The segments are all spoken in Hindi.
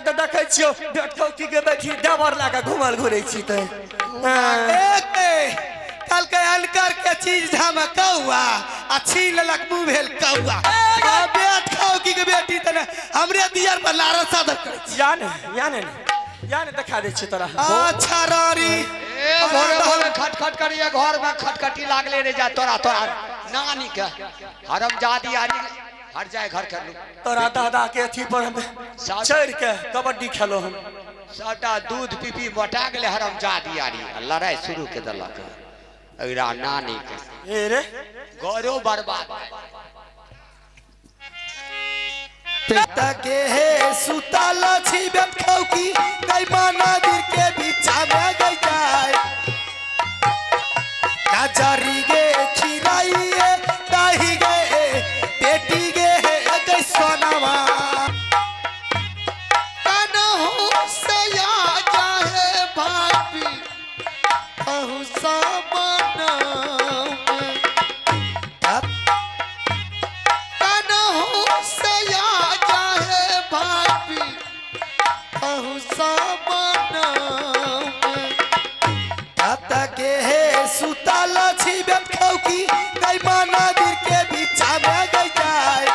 तो देखे छियो बेटौकी के बेटी डबर लाके घुमल घुरै छी त कल के अनकर के चीज धमकौआ आ छीन लेलक मुंह भेल कौआ बेट खौकी के बेटी तने हमरे दियर पर लारा सादर करे छी याने दिखा दे छी तोरा अच्छा रानी ए भोरे भोरे खटखट करिए घर में खटखटी लागले रे जा तोरा नानी के हरमजादी आनी हट जाए घर कर लू तोरा दादा के अथी पर हम चढ़ के कबड्डी खेलो हम सबटा दूध पी मोटा गेले हरमजादी आनी लड़ाई शुरू के देलक अगरा नानी के ए रे गौरव बर्बाद पेटा के हे सुताल छी बेट खौकी गई माना दिल के बीचा में गई जाए नाचरी गे खिराइए दाही गे बेटी गे गई सोनावा कनहु से आ जाए भाभी कहू सामना कनहु से आ जाए भाभी कहू सामना के हे सुताल छी बेट खौकी गई माना दिल के बीचा में गई जाए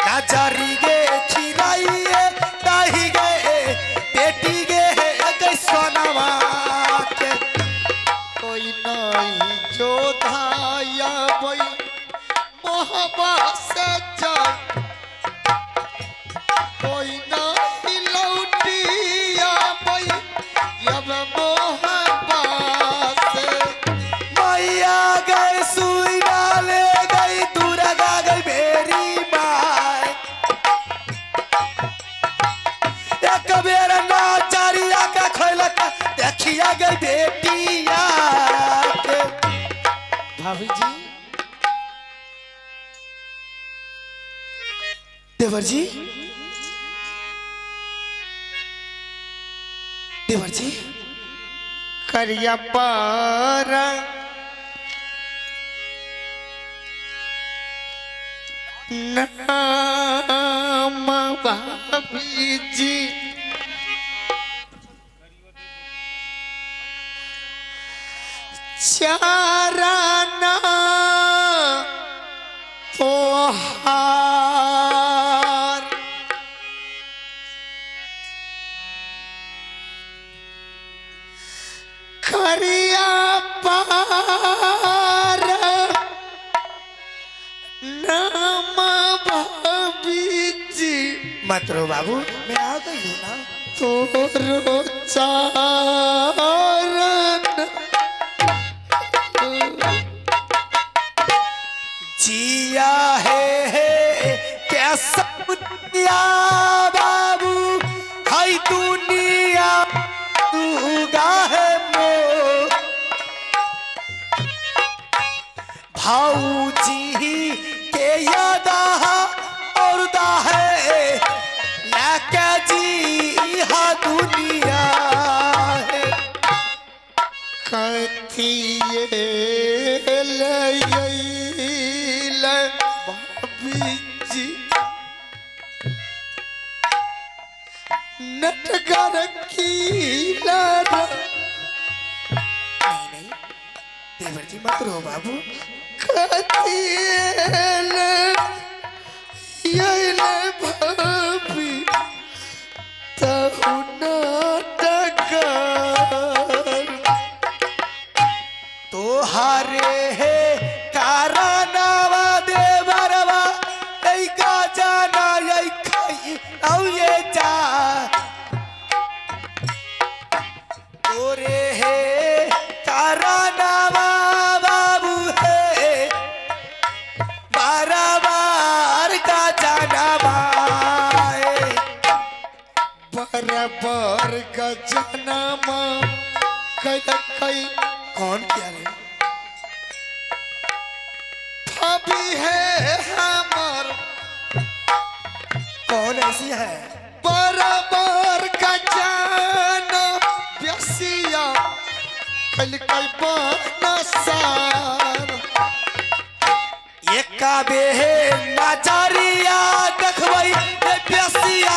नाचरी गे खिराइए दाही गे बेटी गे गई सोनावा के कोई नहीं जो धाया वही मोहब्बत से जाए कोई नहीं लौटिया वही जब मोहब्बत से मैया गई सुई डाले गई दुर्गा गई मेरी माय एक बेर नाचरिया के खोलक देखिया गई बेटिया के भाभी जी देवर जी देवर जी करिया पार नाम भाभी जी चाराना तोहार करिया पार नाम भाभी जी मत रो बाबू मैं आ गई हूँ ना तोरो चारण जिया है कैसा दुनिया बाबू हाय दुनिया तू गाहे मो भाऊजी के यादा और दाहे लाके जी हा दुनिया है कथिए ले भाभी जी नटगर की लारा नहीं देवर जी मत रो बाबू कथिए ये ले भाभी तहु नटगर तोहारे है कारनावा देवरवा ei का जाना ei खाई औ ये जा तोरे है कारनावा बाबू है बार का जाना बाए बराबर का जाना माँ कई कौन क्या रे भाभी है हमर कौन ऐसी है बराबर का जानो प्यासिया कल कल बनसार ये काबे है नजरिया देखबई प्यासिया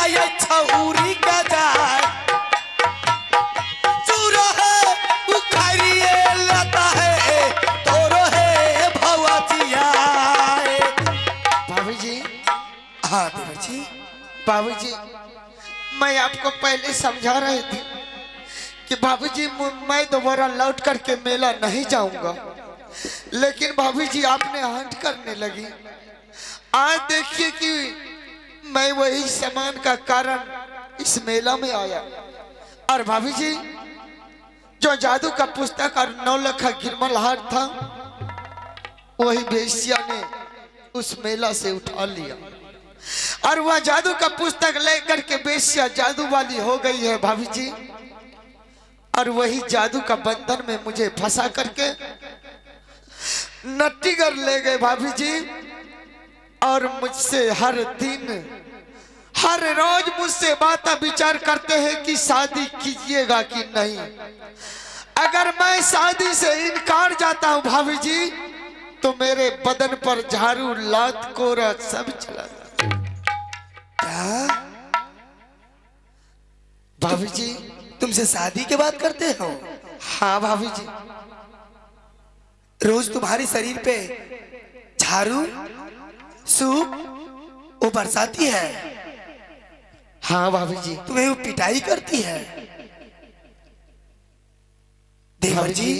बाबूजी, मैं आपको पहले समझा रही थी कि बाबूजी मैं दोबारा लौट करके मेला नहीं जाऊंगा, लेकिन बाबूजी आपने हट करने लगी। आज देखिए कि मैं वही सामान का कारण इस मेला में आया। और बाबूजी, जो जादू का पुस्तक और 9 लाख का गिरमल हार था, वही बेश्या ने उस मेला से उठा लिया और वह जादू का पुस्तक लेकर के बेश्या जादू वाली हो गई है भाभी जी। और वही जादू का बंधन में मुझे फंसा करके नट्टीगढ़ ले गए भाभी जी। और मुझसे हर दिन हर रोज मुझसे बात विचार करते हैं कि शादी कीजिएगा कि नहीं। अगर मैं शादी से इनकार जाता हूं भाभी जी, तो मेरे बदन पर झाड़ू लात कोरा सब चला जाता। क्या भाभी जी, तुमसे शादी की बात करते हो? हाँ भाभी जी। रोज तुम्हारे शरीर पे झाड़ू सूप वो बरसाती है? हाँ भाभी जी। तुम्हें वो पिटाई करती है? देवर जी,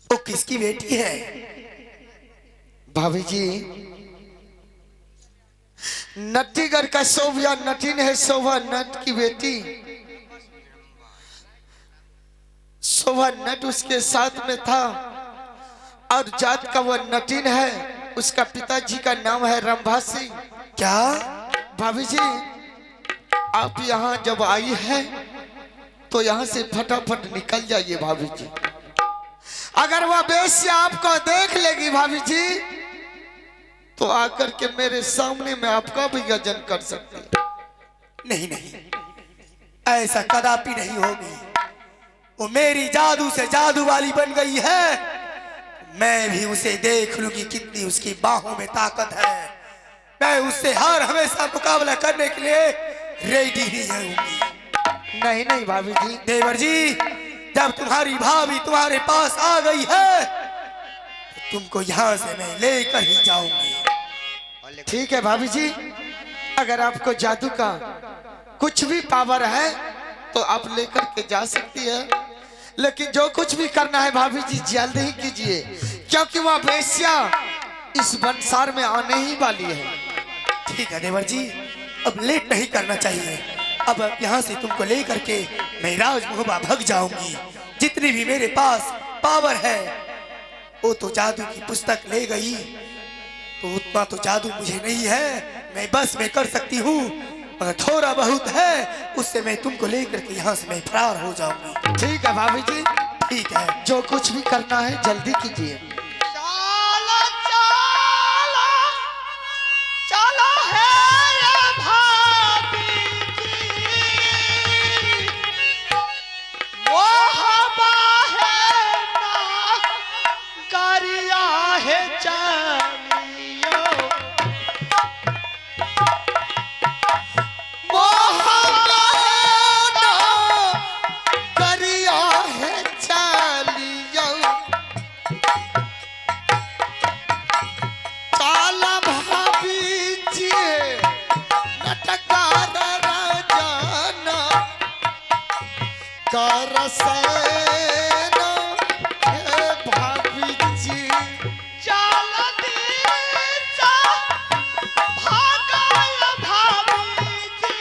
वो किसकी बेटी है? भाभी जी, नट्टीगढ़ का शोभा नटीन है, शोभा नट की बेटी। शोभा नट उसके साथ में था और जात का वह नटीन है। उसका पिताजी का नाम है रंभा सिंह। क्या भाभी जी, आप यहाँ जब आई है तो यहाँ से फटाफट निकल जाइए भाभी जी। अगर वह बेश्या आपको देख लेगी भाभी जी, तो आकर के मेरे सामने में आपका भी गजन कर सकती है। नहीं नहीं, ऐसा कदापि नहीं होगी। वो मेरी जादू से जादू वाली बन गई है। मैं भी उसे देख लूंगी कितनी उसकी बाहों में ताकत है। मैं उससे हर हमेशा मुकाबला करने के लिए रेडी ही रहूंगी। नहीं नहीं भाभी जी। देवर जी, जब तुम्हारी भाभी तुम्हारे पास आ गई है तो तुमको यहाँ से मैं लेकर ही जाऊंगी। ठीक है भाभी जी, अगर आपको जादू का कुछ भी पावर है तो आप लेकर के जा सकती है, लेकिन जो कुछ भी करना है भाभी जी जल्द ही कीजिए, क्योंकि वह बेश्या इस संसार में आने ही वाली है। ठीक है देवर जी, अब लेट नहीं करना चाहिए। अब यहाँ से तुमको लेकर के मैं राजमहबा भाग जाऊंगी। जितनी भी मेरे पास पावर है वो तो जादू की पुस्तक ले गई, तो उतना तो जादू मुझे नहीं है। मैं बस में कर सकती हूँ, मगर थोड़ा बहुत है उससे मैं तुमको लेकर के यहाँ से मैं फरार हो जाऊंगी। ठीक है भाभी जी, ठीक है, जो कुछ भी करना है जल्दी कीजिए। चलो चलो चलो है ये भाभी जी, वो हवा है ना गरिया है चलियो, वो हवा करिया है चालियो, काला भाभी जी नटकार राजाना करसेना हे भाभी जी। चल दीचा भागल भाभी जी,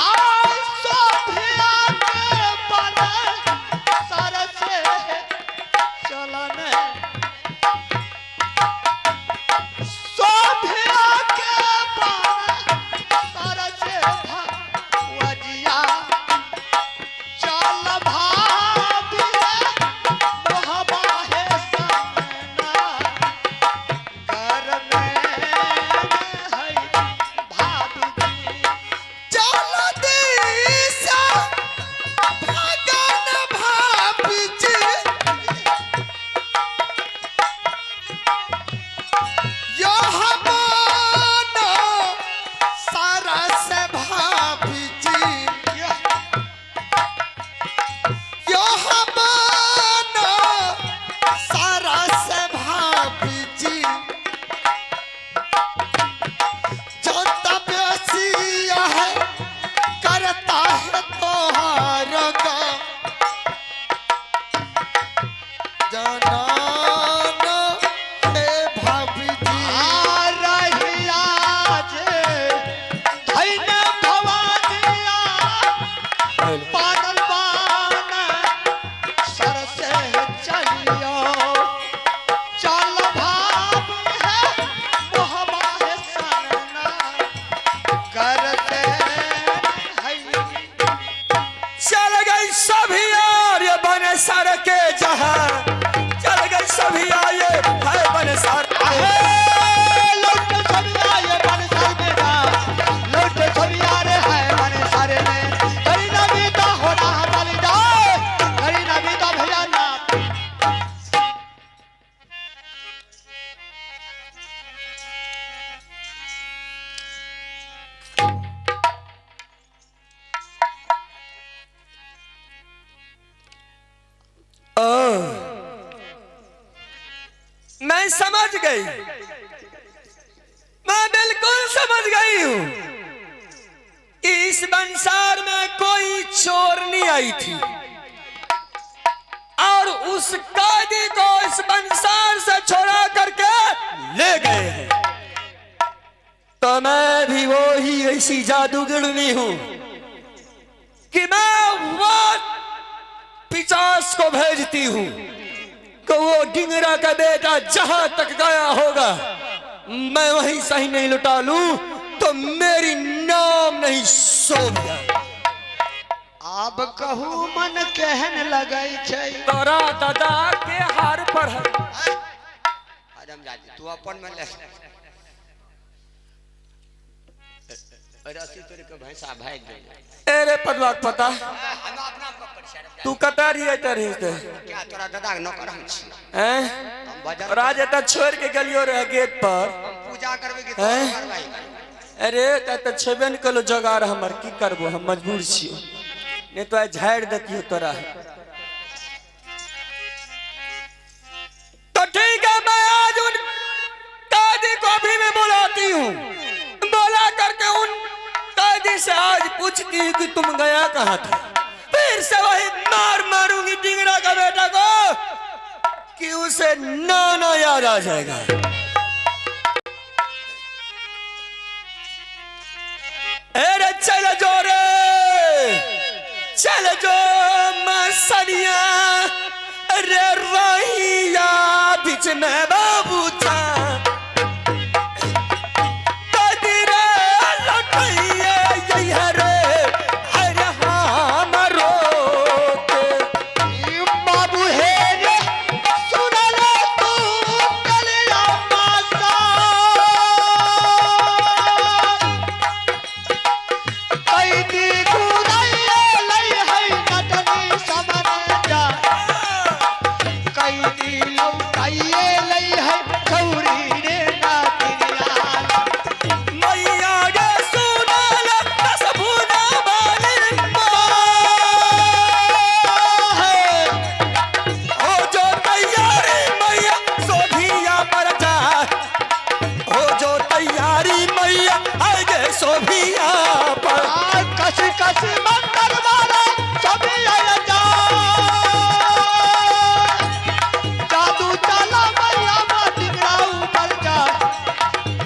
आज सोफिया के बने सर से चलने, सोफिया के बने सर से वजिया, चल भाभी मोहबा है सामना, घर में है भाभी जी। चलो दिशा भगन भाभी जी, बनाना ए भाभी जी। चल गई सभी यार ये बन सर के जहां, चल गई सभी आए है बन सर मैं समझ गई, मैं बिल्कुल समझ गई हूं कि इस संसार में कोई चोरनी आई थी और उस कैदी को इस संसार से छोड़ा करके ले गए हैं। तो मैं भी वो ही ऐसी जादूगरनी हूं कि मैं वो पिचास को भेजती हूं कि वो डिंगरा का बेटा जहां तक गया होगा मैं वहीं सही नहीं लुटा लूं तो मेरी नाम नहीं सोया। अब कहू मन कहन लगई छै तोरा दादा के हार पर है। आदम जाती तू अपन में ले रसी तोरे के भैंसा भाग गई। अरे पदवा पता हम अपना पकड़ तू कता रही है क्या तोरा दादा के नौकर हम छी हैं? हम भजन राज एता छोड़ के गलियो रहे गेट पर। हम पूजा करबे कि हैं? तोरा करवाई अरे त छेबे न कलो जगार हमर की करबो हम मजबूर छियो नहीं तो झाड़ देतियो तोरा। तो ठीक है मैं आज उन कैदी को भी मैं बुलाती हूँ, बुला करके उन कैदी से आज पूछती हूँ कि तुम गया कहाँ था। फिर से वही मार मारूंगी डिंगरा का बेटा को कि उसे नाना याद आ जाएगा। अरे चल जो रे चल जो मसनिया अरे रहिया बीच में बाबू था कदरे लटइए यही रे अरे हमरो बाबू हे रे सुन ले तू कलिया मासा कैदी गुराइए लई है नटनी समन जा कैदी लौटाइए लई है गौरी रे नातिया मैया गे सुनल दस भुजा बाली हो जो तैयारी मैया सोभिया पर जा हो जो तैयारी मैया आगे सोभिया पर कसी कसी मंदिर वाला सभी आया जा जादू चला मैया डिंगरा ऊपर जा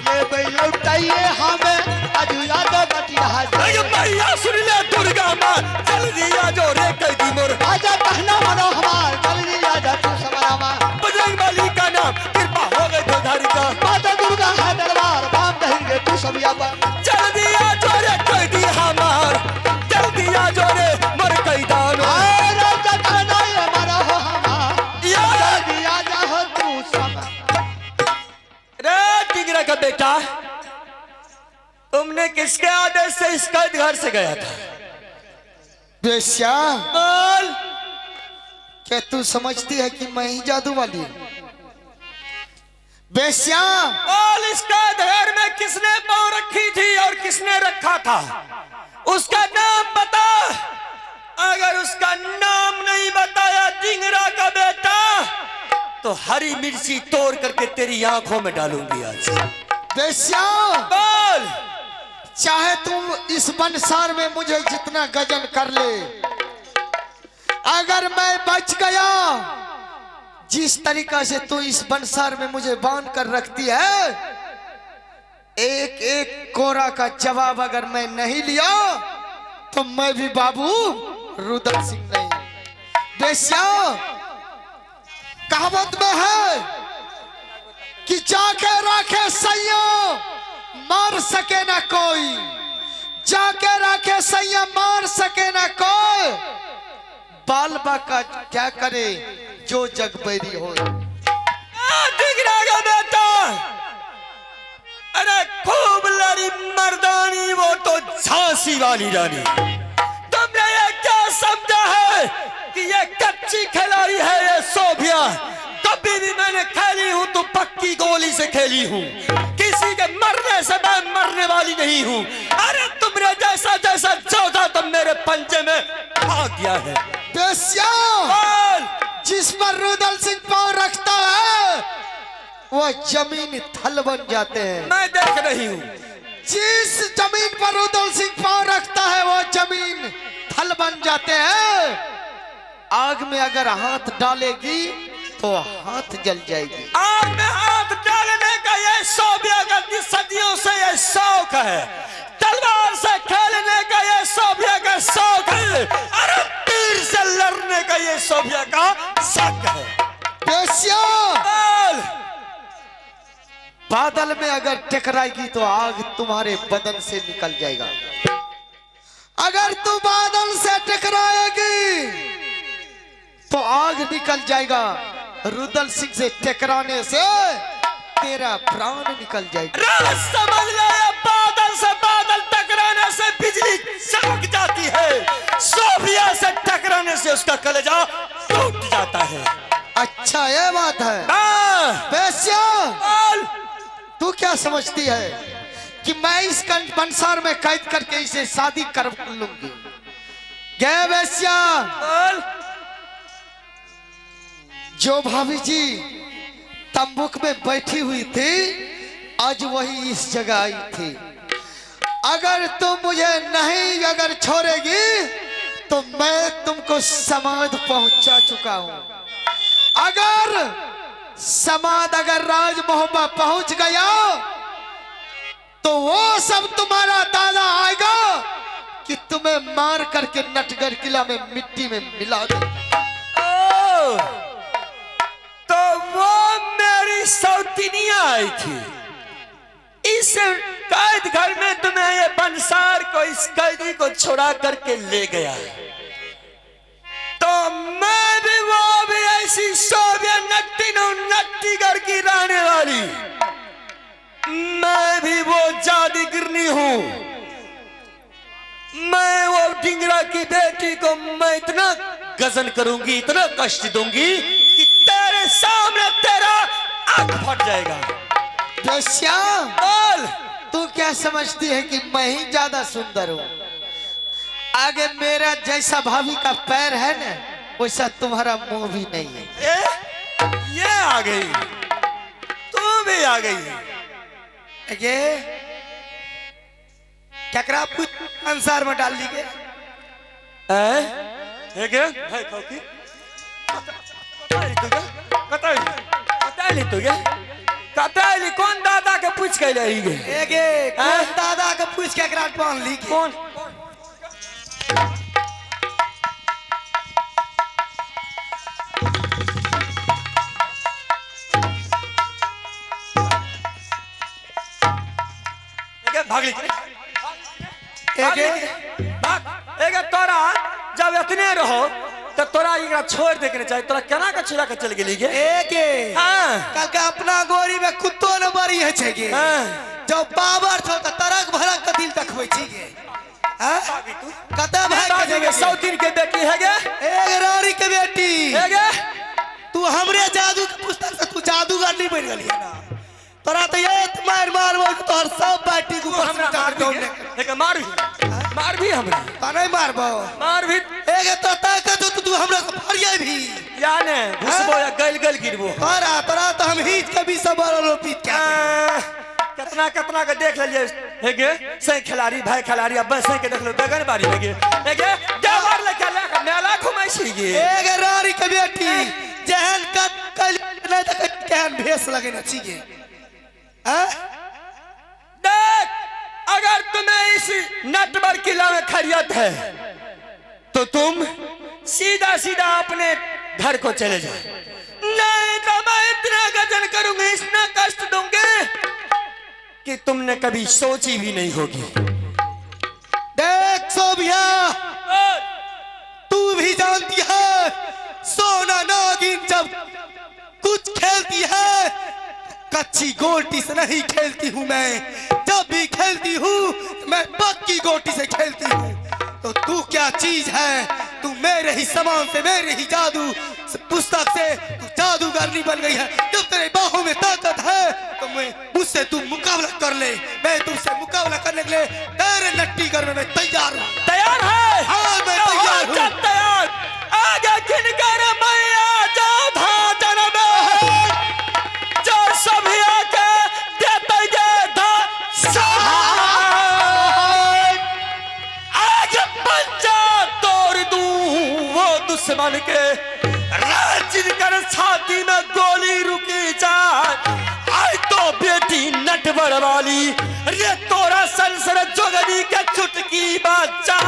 ये भाई लौटाइए हमें अजुला दो बटिया अरे मैया सुन ले दुर्गा माँ जल्दी आ जो रे कैदी मोर आजा कहना मनो हमार जल्दी आजा तू समारा माँ बजरंग बली का नाम कृपा हो गई दुधारी का माता दुर्गा है दरबार बाम दहेंगे तू सब या पर जल्दी आ जो रे कैदी हमार जल्दी आ जो रे मोर कैदान राजा कहना ये मरा हो हमार जल्दी आजा हो तू सब रे टिगरा का बेटा तुमने किसके आदेश से इस कैद घर से गया था? बेश्या बोल। क्या तू समझती है कि मैं ही जादू वाली हूँ? बेश्या बोल इस कैद घर में किसने पाँव रखी थी और किसने रखा था उसका नाम बता। अगर उसका नाम नहीं बताया डिंगरा का बेटा तो हरी मिर्ची तोड़ करके तेरी आंखों में डालूंगी आज। बेश्या बोल। चाहे तुम इस संसार में मुझे जितना गजन कर ले, अगर मैं बच गया जिस तरीका से तू इस बंसार में मुझे बांध कर रखती है, एक एक कोरा का जवाब अगर मैं नहीं लिया तो मैं भी बाबू रुदल सिंह नहीं। बेस्या, कहावत में है कि जाके राखे सैया मार सके ना कोई, जाके राखे सैया मार सके ना कोई, बाल बाका क्या करे जो जग बैरी हो। बेटा, अरे खूब लड़ी मर्दानी, वो तो झांसी वाली रानी। तुमने ये क्या समझा है कि ये कच्ची खिलाड़ी है ये सोभिया? कभी भी मैंने खेली हूं तो पक्की गोली से खेली हूं, किसी के मरने से मैं मरने वाली नहीं हूं। अरे तुमने जैसा जैसा जोधा तुम मेरे पंजे में आ गया है। बेस्या, जिस पर रुदल सिंह पांव रखता है वो जमीन थल बन जाते हैं। मैं देख रही हूं। जिस जमीन पर रुदल सिंह पांव रखता है वो जमीन थल बन जाते हैं। आग में अगर हाथ डालेगी तो हाथ जल जाएगी। आग में हाथ डालने का ये सोभिया का सदियों से ये शौक है, तलवार से खेलने का ये सोभिया का शौक है, अरे तीर से लड़ने का ये सोभिया का शक है। बेस्या, बादल में अगर टकराएगी तो आग तुम्हारे बदन से निकल जाएगा। अगर तू बादल से टकराएगी तो आग निकल जाएगा। रुदल सिंह से टकराने से तेरा प्राण निकल जाएगा। राज समझ ले, बादल से बादल टकराने से बिजली चमक जाती है, सोभिया से टकराने से उसका कलेजा टूट जाता है। अच्छा ये बात है। बेस्या, तू क्या समझती है कि मैं इस कंसार में कैद करके इसे शादी कर लूंगी? गे बेस्या, जो भाभी जी तंबूक में बैठी हुई थी आज वही इस जगह आई थी। अगर तुम मुझे नहीं अगर छोड़ेगी तो मैं तुमको समाध पहुंचा चुका हूं। अगर समाध अगर राजमहल में पहुंच गया तो वो सब तुम्हारा दादा आएगा कि तुम्हें मार करके नटगढ़ किला में मिट्टी में मिला देगा। तो वो मेरी सौतीनिया आई थी इस कैद घर में, तुम्हें ये बंसार को इस कैदी को छुड़ा करके ले गया, तो मैं भी वो भी ऐसी सोभिया नट्टी घर की रहने वाली, मैं भी वो जादूगरनी हूं। मैं वो डिंगरा की बेटी को मैं इतना गजन करूंगी, इतना कष्ट दूंगी कि तेरे सामने तेरा आंख फट जाएगा। बेस्या, तू क्या समझती है कि मैं ही ज्यादा सुंदर हूँ? आगे मेरा जैसा भाभी का पैर है ना वैसा तुम्हारा मुंह भी नहीं है। ये आ गई, तू भी आ गई। ये क्या करा अंसार में डाल दी गए? कौन दादा के पूछ के ले गए? कौन दादा के पूछ के बांध ली? कौन? भाग तोरा जब इतने रहो तो तोरा इकरा छोड़ देके चाहिए। तोरा केना के छुड़ा के चल गेली गे? कल के अपना गोरी में कुत्तो न मरी है छे गे। जब बाबर छो त तरक भरक के दिल देखबै छी गे। कते भाई के जगह सौतीन के बेटी है गे, एक रानी के बेटी है गे। तू हमरे जादू के पुस्तक से तू जादूगर नहीं बन गेली ना। तोरा तो ये मार मार मार तोहर सब बाटी को हमरा मार भी हमरा नहीं मारबो मार भी एक तो ताकत तू हमरा से फरिए भी याने घुसबो या गल गल गिरबो। तोरा तो हम हिच के भी सब रोपी क्या कितना कितना के देख लेलिए हे गे। सही खिलाड़ी भाई खिलाड़ी अब सही के देख लो बेगन बारी में गे हे गे जा मार ले के मेला घुमाई छी गे। एक रानी के बेटी जहन का कल नहीं तो कहन भेस लगे न चाहिए। देख, अगर तुम्हें इस नटवर किला में खैरियत है तो तुम सीधा सीधा अपने घर को चले जाओ, नहीं तो मैं इतना गजन करूंगी, इतना कष्ट दूंगी कि तुमने कभी सोची भी नहीं होगी। देख सोभिया, तू भी जानती है सोना नागिन जब कुछ खेलती है कच्ची गोटी से नहीं खेलती हूँ मैं, जब भी खेलती हूँ मैं पक्की गोटी से खेलती हूँ। तो तू क्या चीज है, तू मेरे ही सामान से, मेरे ही जादू पुस्तक से तू जादूगरनी बन गई है। जब तेरे बाहों में ताकत है तो मैं मुझसे तू मुकाबला कर ले, मैं तुझसे मुकाबला करने के लिए तेरे नट्टी करने में तैयार हूँ। तैयार है? हाँ मैं तैयार हूँ। तैयार, आगे किनकर मैया जाओ धा जन्म जो सभी आके देते ये धा आज पंजा तोड़ दूं वो दुश्मन के जिनकर छाती में गोली रुकी जाए। आई तो बेटी नटवर वाली रे तोरा संसर जोगनी के चुटकी बच्चा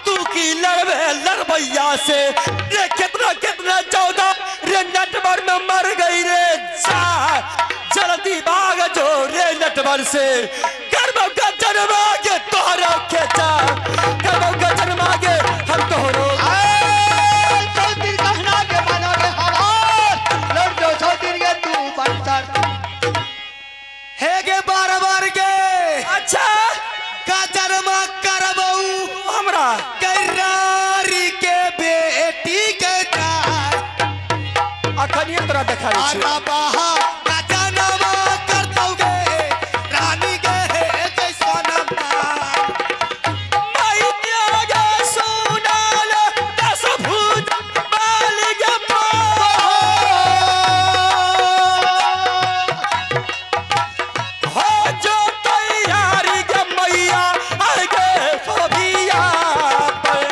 तू की लड़बैया से रे कितना कितना 14 रे नटवर में मर गई रे जा जल्दी भाग जो रे नटवर से कर्म का जन्म आगे तोहरा खेचा कर्म का जन्म आगे हम तोहरो अच्छा का जन्म करबऊ हमरा करारी के बेटी के अखनिए तोरा देखा बहा का जन्म कर दोगे रानी के कैसा मैया गे सुनाल दस भूत मालिक हो जो तैयारी के मैया आगे सोभिया पर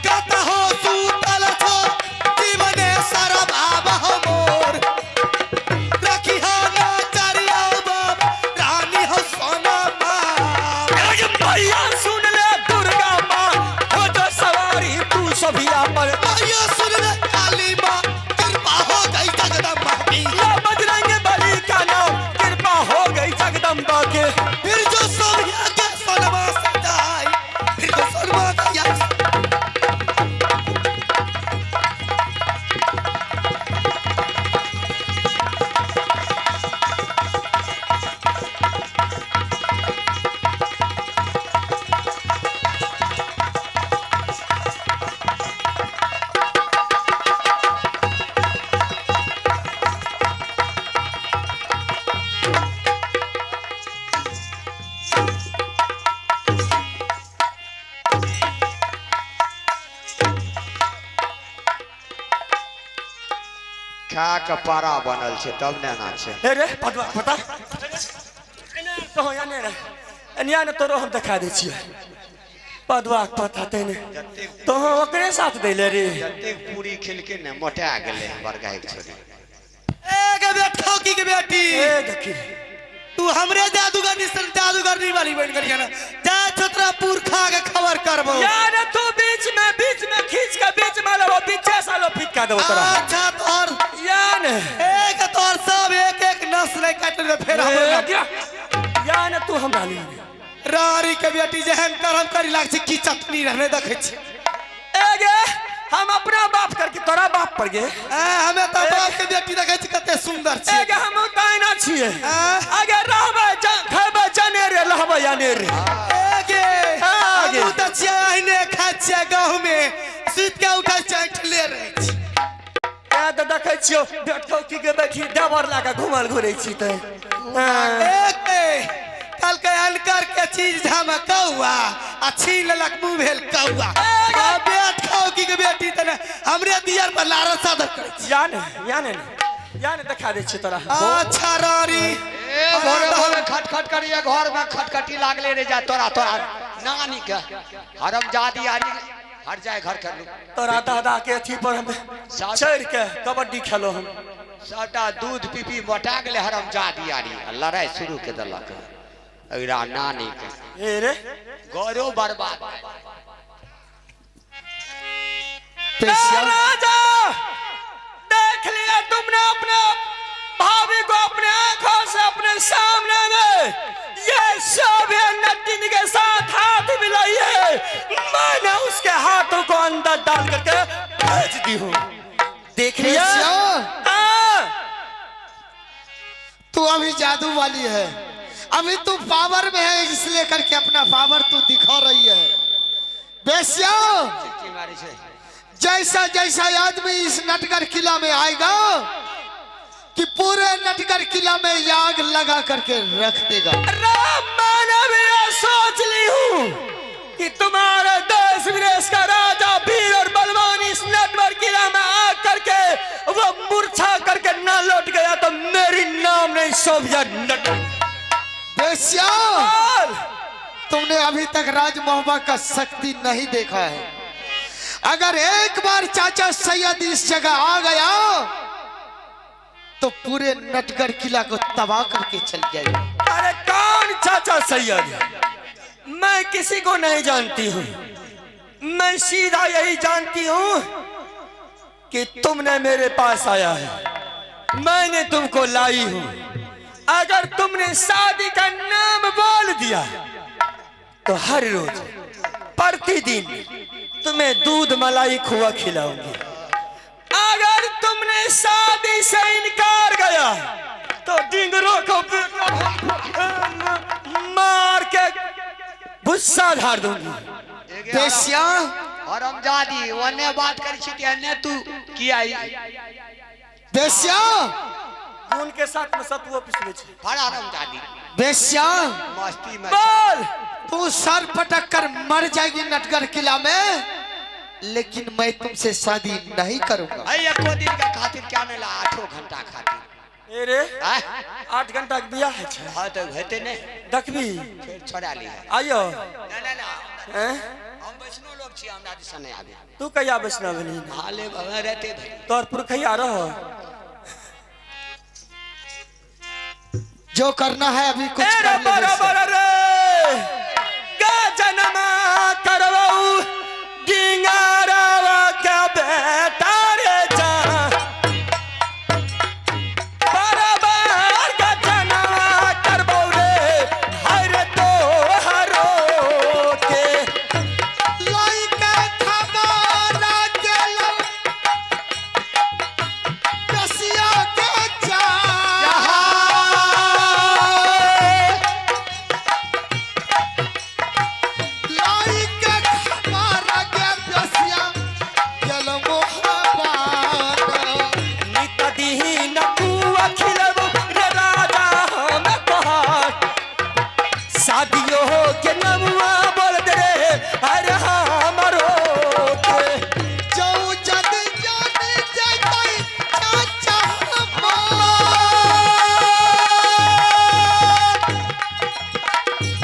कत हो सूतल छो जीवने सरब आब मोर रखी हो ना चरिया बाप रानी हो सोना बाप मैया सुन ले दुर्गा माँ हो जो सवारी तू सोभिया पर आयो सुन ले काली माँ कृपा हो गई जगदम्बा की या बजरंग बली का नाम कृपा हो गई जगदम्बा के फिर जो सोनिया के सोनमा सजाई फिर जो सोनमा दिया खा के पारा बनल छै तब नेना छै। हे रे पता पता तो याने रे एनिया ने तोरो हम दिखा दै छियै पदवा पता तने तो ओकरे साथ दैले रे जतेक पूरी खेलके ने मोटा गेलै हमर गाय छोड़ी। ए के बेटा की के बेटी ए देखी तू हमरे जादूगरनी सन जादूगरनी वाली बन गई है ना जा छतरापुर खा के खबर करबो यार तू बीच में खींच के बीच में लो पीछे से लो फिट का दो तोरा अच्छा तोर यान एक तोर सब एक एक नस्ल काट ले फिर हम यान तू हमरा ली रारी के बेटी जहन करम करी लाग छी की चटनी रहने देखे छी एगे हम अपना बाप करके तोरा बाप पर गे हमें तो बाप के बेटी देखे छी कते सुंदर छी एगे हम ताइना छिए आगे रहबे खबे जाने रे लहबे याने रे आगे आगे तू त चाइने खा छ गांव में सीट के उठा चाट ले रे छी ए त देखे छियो बेटो की के बैठी देवर लागा घुमल घुरै छी त एक कल के अनकर के चीज धमकौआ आ छीन लेलक मुंह भेल कौआ आ बेट खाओ की के बेटी तने हमरे दियर पर लारा सादर करे छी याने दिखा दे छी तोरा अच्छा रारी ए भोरे खटखट करिए घर में खटखटी लागले रे जा तोरा नानी के हरमजादी हट जाए घर कर लू तोरा दादा के अथी पर हम चढ़ के कबड्डी खेलो हम सबटा दूध पी पी मोटा गेले हरम जादी आरी लड़ाई शुरू के देलक अगरा नानी के ए रे गौरव बर्बाद राजा देख लिया तुमने अपने भाभी को अपने आंखों से अपने सामने में ये सब नटिन के साथ हाथ मिलाई है मैंने उसके हाथों को अंदर डाल करके भेज दी हूँ देख लिया तू अभी जादू वाली है अभी तू पावर में है इसलिए करके अपना पावर तू दिखा रही है बेस्या जैसा जैसा आदमी इस नटगर किला में आएगा कि पूरे नटगर किला में आग लगा करके रख देगा मैंने भी ये सोच ली हूँ कि तुम्हारे देश विदेश का राजा वीर और बलवान इस नटवर किला में आ करके वो मूर्छा करके ना लौट गया तो मेरी नाम नहीं सोभिया नट बेस्या तुमने अभी तक राज मोहब्बत का शक्ति नहीं देखा है अगर एक बार चाचा सैयद इस जगह आ गया तो पूरे नटगर किला को तबाह करके चल जाएगा अरे कौन चाचा सैयद मैं किसी को नहीं जानती हूँ मैं सीधा यही जानती हूँ कि तुमने मेरे पास आया है मैंने तुमको लाई हूँ अगर तुमने शादी का नाम बोल दिया तो हर रोज प्रतिदिन तुम्हें दूध मलाई खोआ खिलाऊंगी अगर तुमने शादी से इनकार गया तो डिंगरों को मार के गुस्सा झाड़ दूंगी बेस्या और हमजादी वने बात करी छी ने तू किया बेस्या उनके साथ में सतुओ पिसवे छी बड़ा हमजादी बेस्या मस्ती में बोल तू सर पटक कर मर जाएगी नटगर किला में लेकिन मैं तुमसे शादी नहीं करूंगा अरे एको दिन का खातिर क्या नहीं ला 8 घंटा खातिर ए रे 8 घंटा के बियाह है छे हां तो हेते ने देखबी फिर छोड़ा ली आयो ना हैं हम वैष्णव लोग छी हमरा दिस नहीं आबे तू कहिया वैष्णव बनी हाले भवे रहते भाई तोर पुरखैया रह जो करना है अभी कुछ ए कर ले बराबर रे गजनमा करवाऊ डिंगारावा का बेटा रे जा बराबर गजनमा करवाऊ रे हर तो हरो के लाइका खबारा गेलो कसिया के जा लाइका खबारा के कसिया गेलो मोहबान नित दीन कुआ खिलबू रे राजा हम तोहार शादियों के नमुआ बोल दे रे अरे हमरो के जो जद जाने जाई चाचा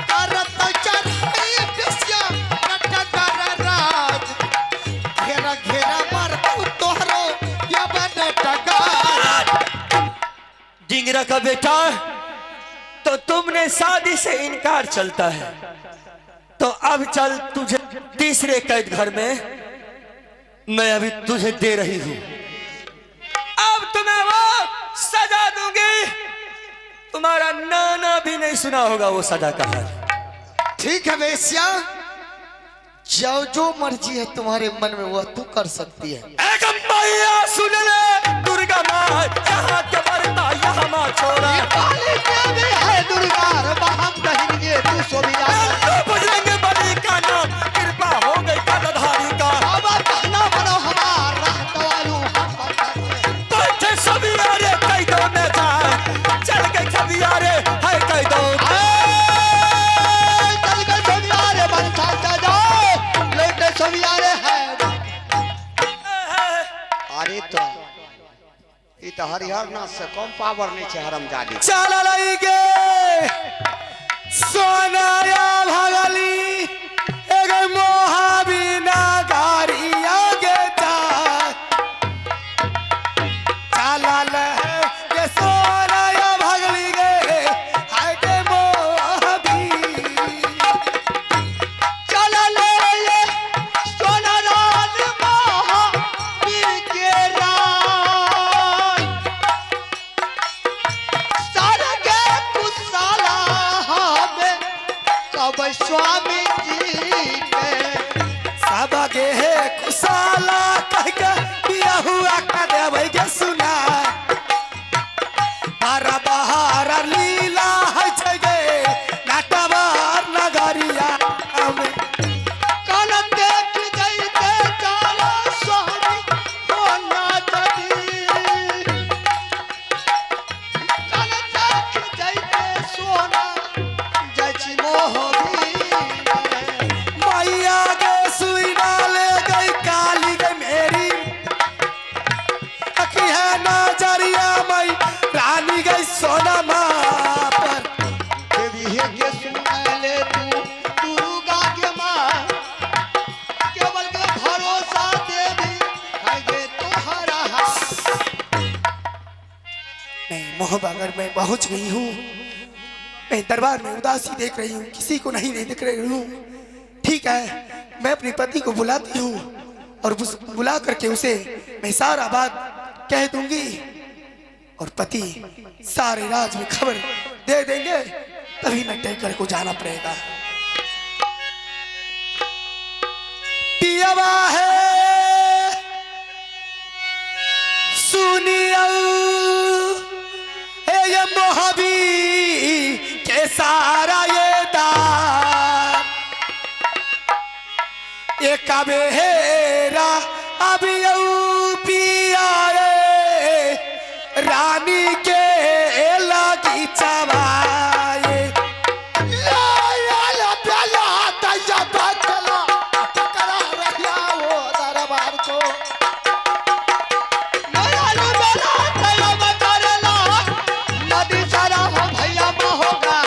करत चढ़ाई बेस्या नटगर राज घेरा घेरा मार तोहरो या नटगर डिंगरा का बेटा तो तुमने शादी से इनकार चलता है तो अब चल तुझे तीसरे कैद घर में मैं अभी तुझे दे रही हूँ अब तुम्हें वो सजा दूंगी तुम्हारा नाना भी नहीं सुना होगा वो सजा का हाल ठीक है बेस्या जो जो मर्जी है तुम्हारे मन में वो तू कर सकती है एक मैया सुन ले दुर्गा माँ जहाँ के मरता यहाँ माँ छोड़ा काली देवी है दुर्गा हम कहेंगे तू सोबिया बजरंग बली का नाम कृपा हो गई कलधारी का बाबा कहना बनो हमारा दवालू बैठे सभी यारे कई दो में जाए चल गए सभी यारे है कई दो चल गए सोबियारे बन साचा जाओ लेटे सोबियारे है अरे तो ये तो हरिहर नाथ से कम पावर नहीं है हरमजादी चल लई गे सोनाया भगली एगो मोहा बिना गा अब स्वामी जी के सब गे है कुशाला कह के पिया हुआ का देवे के सुना बारा बहार लीला है छगे नाटवार नगरिया में कल देख जैते चाला स्वामी होना जदी कल देख जैते सोना जची मोहबी मैया गे सुई डाले गई काली गे मेरी अखी है नजरिया मई रानी गई सोना माँ पर देवी है के सुनले तू दुर्गा के माँ केवल के भरोसा देवी है गे तोहरा हाथ नहीं मोहब्बत अगर मैं पहुंच गई हूँ मैं दरबार में उदासी देख रही हूँ किसी को नहीं देख रही हूँ ठीक है मैं अपने पति को बुलाती हूँ और बुला करके उसे मैं सारा बात कह दूंगी और पति सारे राज में खबर दे देंगे तभी मैं टैंकर को जाना पड़ेगा पियावा है सुनिया ये मोहबी के सारा ये दार ये कबेरा अब यू पिया रे रानी के लगी चबाए नदी सारा हो भैया होगा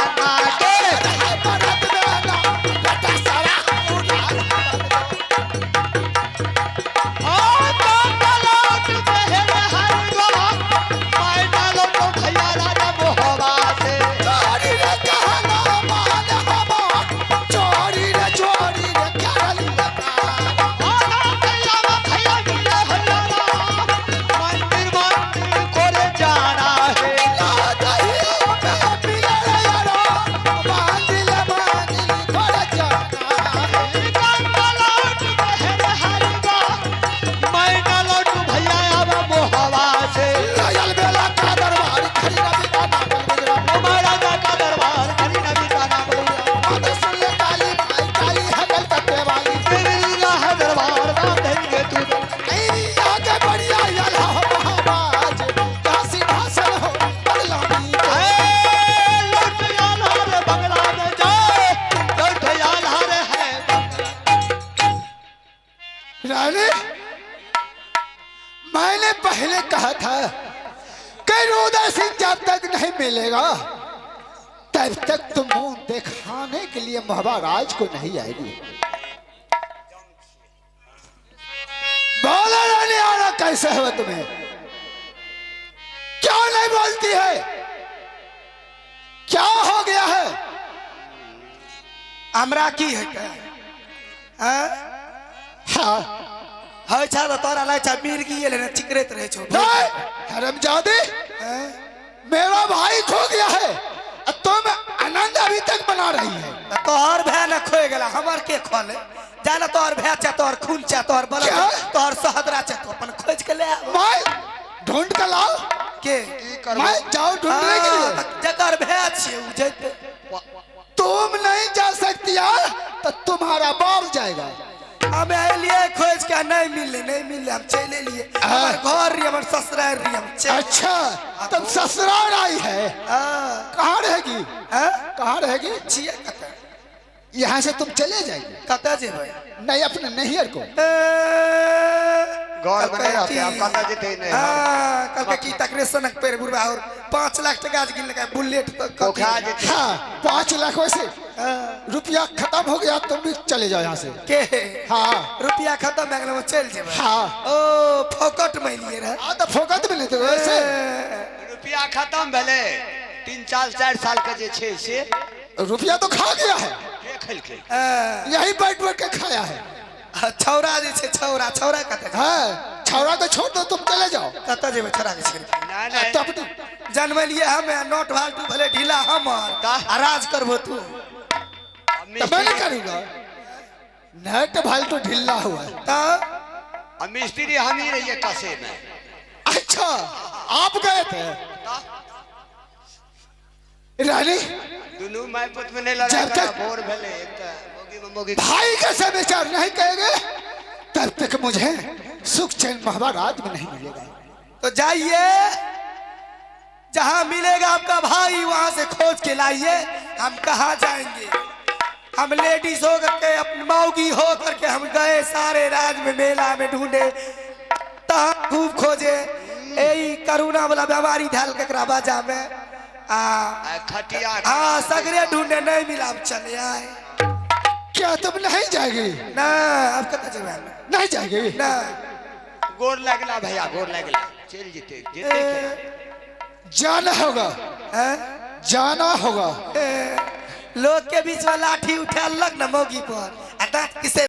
रानी मैंने पहले कहा था कि रोदा सिंह जब तक नहीं मिलेगा तब तक तुम मुंह दिखाने के लिए महाराज को नहीं आएगी। बोलो रानी आना कैसे है तुम्हें, क्यों नहीं बोलती है, क्या हो गया है? हमरा की है क्या हाँ है छा तो तोरा ला छा मीर की ये लेना चिकरेत रहे छो नहीं हरामजादे, मेरा भाई खो गया है और तुम आनंद अभी तक बना रही है। तोहर भै न खोए गेला हमर के खोले जाना तोहर भै चा तोहर खून चा तोहर बल क्या? तोहर सहदरा चा तो अपन खोज के ले आव मैं ढूंढ कर लाओ के मैं जाओ ढूंढने के लिए। जकर भै छिए उ जते तुम नहीं जा सकती यार तो तुम्हारा बाप जाएगा। हम लिए खोज के नहीं मिले हम चले लिए हमर घर री हमर ससुराल री हम चल अच्छा तुम ससुराल आई है, कहाँ रहेगी? कहाँ रहेगी? छिए कते यहाँ से तुम चले जाएगी? कते जेबै नहीं अपने नैहर को। घर बने रहते हम कता जेते नहीं हां कल के की तकरे सनक पेर बुरबा और 5 लाख टका गिन लगा बुलेट तो खा जेते। हाँ 5 लाख वैसे रुपया खत्म हो गया, तुम भी चले जाओ यहाँ से। के हाँ रुपया खत्म हो गेल चल जेबै। हाँ ओ फोकट में लिए रहे हाँ तो फोकट में लेते वैसे रुपया खत्म भेले 3-4 साल के जे छे से रुपया तो खा गया है, खेल के यही बैठ बैठ के खाया है। छौरा जे छे छौरा कते हाँ छौरा को छोड़ दो, तुम चले जाओ। कते जेबै छौरा के छे ना ना तो अपनी जनमे लिए हम नोट भाल्टू भले ढीला हमर का? आ राज करबो तू तो मैं नहीं करूंगा। नट भाल तो ढिल्ला हुआ है। तो मिस्त्री हम ही रहिए कसे में। अच्छा आप गए थे रानी? दोनों मैं पुत में नहीं लड़ा जब करा तक- बोर भले एक मोगी में मोगी भाई का समाचार नहीं कहेंगे तब तक मुझे सुख चैन महाराज में नहीं मिलेगा। तो जाइए, जहां मिलेगा आपका भाई वहां से खोज के लाइए। हम कहाँ जाएंगे? हम लेडीज हो करके अपनी मौगी हो करके हम गए सारे राज में मेला में ढूंढे, तहाँ खूब खोजे। यही करोना वाला बीमारी धैल ककरा बाजा में खटिया हाँ सगरे ढूंढे नहीं मिला, अब चले आए। क्या तुम नहीं जाएगी? ना अब कत जगह नहीं जाएगी? ना गोर लगला भैया, गोर लगला। चल जीते जीते जाना होगा, हैं? जाना होगा। लोग के बीच में लाठी उठा लग न मौगी पर, किसे